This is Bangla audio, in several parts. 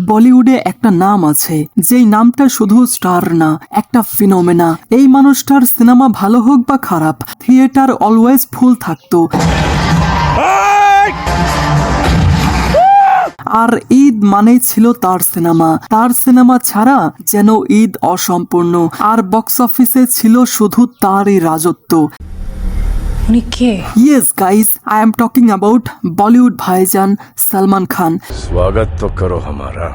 বলিউডে একটা নাম আছে যেই নামটা শুধু স্টার না, একটা ফিনোমেনা। এই মানুষটার সিনেমা ভালো হোক বা খারাপ, থিয়েটার অলওয়েজ ফুল থাকতো। আর ঈদ মানেই ছিল তার সিনেমা। তার সিনেমা ছাড়া যেন ঈদ অসম্পূর্ণ। আর বক্স অফিসে ছিল শুধু তারই রাজত্ব। Yes guys, I am talking about Bollywood ভাইজান সালমান খান। स्वागत तो करो हमारा।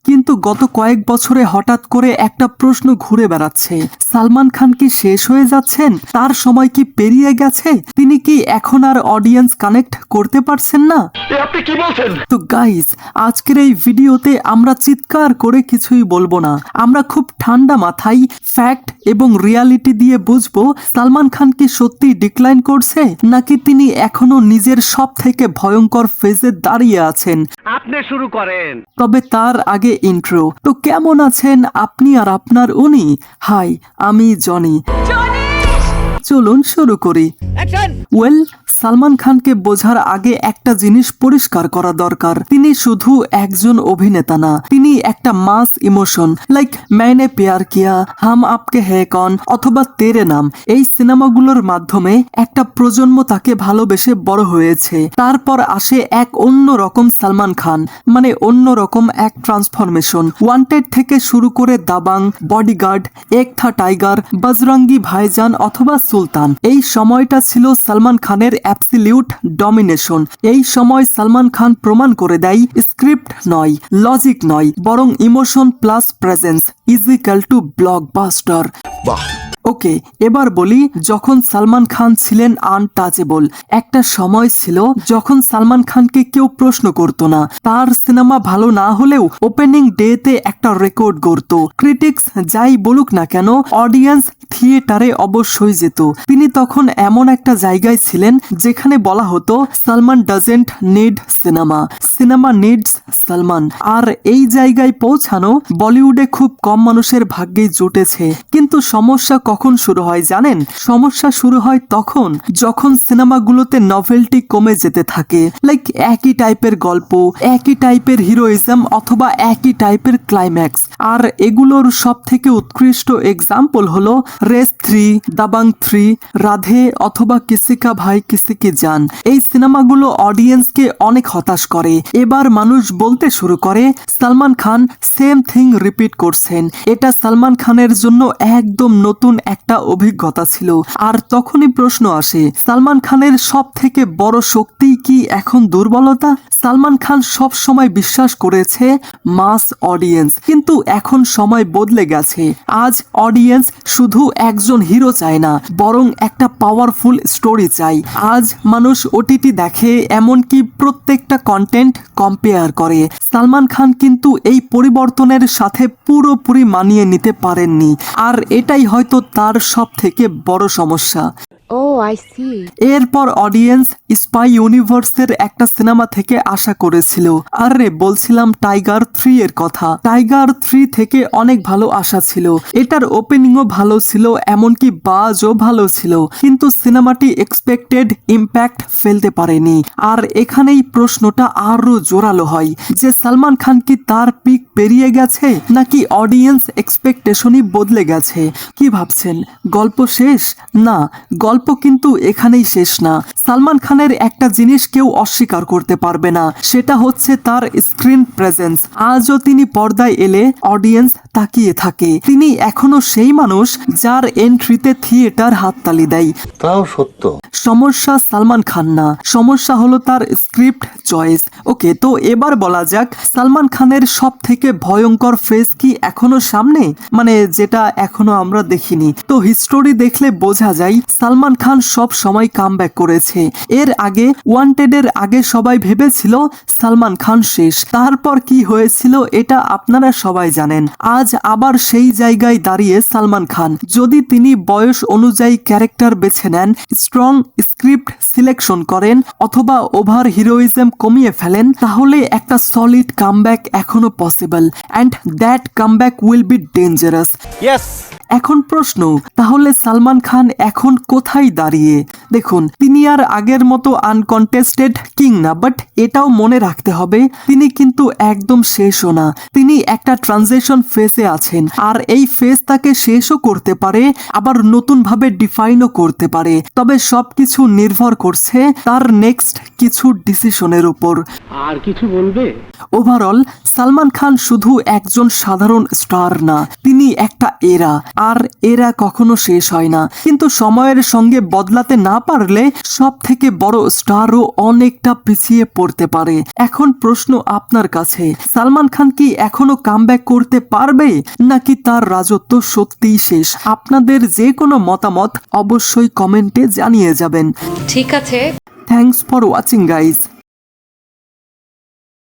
কিন্তু গত কয়েক বছরে হঠাৎ করে একটা প্রশ্ন ঘুরে বেড়াচ্ছে, সালমান খান কি শেষ হয়ে যাচ্ছেন? তার সময় কি পেরিয়ে গেছে? তিনি কি এখন আর অডিয়েন্স কানেক্ট করতে পারছেন না? আপনি কি বলছেন? তো গাইজ, আজকের এই ভিডিওতে আমরা চিৎকার করে কিছুই বলবো না। আমরা খুব ঠান্ডা মাথায় ফ্যাক্ট এবং রিয়ালিটি দিয়ে বুঝবো সালমান খান কি সত্যি ডিক্লাইন করছে, নাকি তিনি এখনো নিজের সব থেকে ভয়ঙ্কর ফেজে দাঁড়িয়ে আছেন। আপনি শুরু করেন। তবে তার আগে ইন্ট্রো। তো কেমন আছেন আপনি আর আপনার উনি? হাই, আমি জনি। চলুন শুরু করি। ওয়েল, সালমান খানকে বোঝার আগে একটা জিনিস পরিষ্কার করা দরকার। তিনি শুধু একজন অভিনেতা না, তিনি একটা মাস ইমোশন। লাইক मैंने प्यार किया, हम आपके हैं कौन অথবা তেরে নাম। এই সিনেমাগুলোর মাধ্যমে একটা প্রজন্ম তাকে ভালোবেসে বড় হয়েছে। তারপর আসে এক অন্য রকম সালমান খান, মানে অন্য রকম এক ট্রান্সফরমেশন। ওয়ান্টেড থেকে শুরু করে দাবাং, বডিগার্ড, এক থা টাইগার, বজরঙ্গি ভাইজান অথবা সুলতান। এই সময়টা ছিল সালমান খানের অ্যাবসলিউট ডমিনেশন। এই সময় সালমান খান প্রমাণ করে দেয় স্ক্রিপ্ট নয়, লজিক নয়, বরং emotion plus presence is equal to blockbuster. বাহ। ওকে, এবার বলি, যখন সালমান খান ছিলেন আনটাচেবল। একটা সময় ছিল যখন সালমান খানকে কেউ প্রশ্ন করতো না। তার সিনেমা ভালো না হলেও ওপেনিং ডেতে একটা রেকর্ড গড়ত। ক্রিটিক্স যাই বলুক না কেন, অডিয়েন্স থিয়েটারে অবশ্যই যেত। তিনি তখন এমন একটা জায়গায় ছিলেন যেখানে বলা হতো Salman doesn't need cinema, cinema needs Salman. আর এই জায়গায় পৌঁছানো বলিউডে খুব কম মানুষের ভাগ্যেই জুটেছে। কিন্তু সমস্যা কখন শুরু হয় জানেন? সমস্যা শুরু হয় তখন যখন সিনেমাগুলোতে নভেলটি কমে যেতে থাকে। লাইক একই টাইপের গল্প, একই টাইপের হিরোইজম অথবা একই টাইপের ক্লাইম্যাক্স। আর এগুলোর সব থেকে উৎকৃষ্ট এক্সাম্পল হলো রেস 3, দাবাং 3, রাধে অথবা কিসি কা ভাই কিসি কি জান। এই সিনেমাগুলো অডিয়েন্সকে অনেক হতাশ করে। এবার মানুষ বলতে শুরু করে Salman Khan same thing repeat করছেন। এটা সালমান খানের জন্য একদম নতুন একটা অভিজ্ঞতা ছিল। আর তখনই প্রশ্ন আসে, সালমান খানের সব থেকে বড় শক্তি কি এখন দুর্বলতা? সালমান খান সব সময় বিশ্বাস করেছে মাস অডিয়েন্স, কিন্তু এখন সময় বদলে গেছে। আজ অডিয়েন্স শুধু একজন হিরো চায় না, বরং একটা পাওয়ারফুল স্টোরি চায়। আজ মানুষ ওটিটি দেখে, এমনকি প্রত্যেকটা কন্টেন্ট কম্পেয়ার করে। সালমান খান কিন্তু এই পরিবর্তনের সাথে পুরোপুরি মানিয়ে নিতে পারেননি। আর এটাই হয়তো তার সব থেকে বড় সমস্যা। এরপর অডিয়েন্স স্পাই ইউনিভার্সের একটা সিনেমা থেকে আশা করেছিল। আরে বলছিলাম টাইগার 3 এর কথা। টাইগার 3 থেকে অনেক ভালো আশা ছিল। এটার ওপেনিংও ভালো ছিল, এমনকি বাজও ভালো ছিল। কিন্তু সিনেমাটি এক্সপেক্টেড ইম্প্যাক্ট ফেলতে পারেনি। আর এখানেই প্রশ্নটা আরো জোরালো হয় যে সালমান খান কি তার পিক পেরিয়ে গেছে, নাকি অডিয়েন্স এক্সপেকটেশনই বদলে গেছে? কি ভাবছেন, গল্প শেষ? না, গল্প কিন্তু এখানেই শেষ না। সালমান খানের একটা জিনিস কেউ অস্বীকার করতে পারবে না, সেটা হচ্ছে তার স্ক্রিন প্রেজেন্স। আজও তিনি পর্দায় এলে অডিয়েন্স তাকিয়ে থাকে। তিনি এখনো সেই মানুষ যার এন্ট্রিতে থিয়েটার হাততালি দেয়। তাও সত্য। সমস্যা সালমান খান না, সমস্যা হলো তার স্ক্রিপ্ট চয়েস। ওকে, তো এবার বলা যাক সালমান খানের সব থেকে ভয়ঙ্কর ফেজ কি এখনো সামনে, মানে যেটা এখনো আমরা দেখিনি। তো হিস্টোরি দেখলে বোঝা যায় সালমান খান সব সময় কামব্যাক করেছে। এর আগে ওয়ান্টেডের আগে সবাই ভেবেছিল সালমান খান শেষ। তারপর কি হয়েছিল এটা আপনারা সবাই জানেন। আজ আবার সেই জায়গায় দাঁড়িয়ে সালমান খান। যদি তিনি বয়স অনুযায়ী ক্যারেক্টার বেছে নেন, স্ট্রং স্ক্রিপ্ট সিলেকশন করেন অথবা ওভার হিরোইজম কমিয়ে ফেলেন, তাহলে একটা সলিড কামব্যাক এখনো possible. And that comeback will be dangerous. এখন প্রশ্ন, তাহলে সালমান খান এখন কোথায় দাঁড়িয়ে? দেখুন, তিনি আর আগের মতো আনকন্টেস্টেড কিং না, বাট এটাও মনে রাখতে হবে তিনি কিন্তু একদম শেষও না। তিনি একটা ট্রানজিশন ফেজে আছেন, আর এই ফেজ তাকে শেষও করতে পারে, আবার নতুন ভাবে ডিফাইনও করতে পারে। তবে সবকিছু নির্ভর করছে তার নেক্সট কিছু ডিসিশনের উপর। আর কিছু বলবে? ওভারঅল সালমান খান শুধু একজন সাধারণ স্টার না, তিনি একটা এরা, আর এরা কখনো শেষ হয় না। কিন্তু সময়ের সঙ্গে বদলাতে না পারলে সব থেকে বড় স্টারও অনেকটা পিছিয়ে পড়তে পারে। এখন প্রশ্ন আপনার কাছে, সালমান খান কি এখনো কামব্যাক করতে পারবে, নাকি তার রাজত্ব সত্যিই শেষ? আপনাদের যে কোনো মতামত অবশ্যই কমেন্টে জানিয়ে যাবেন। ঠিক আছে। Thanks for watching guys.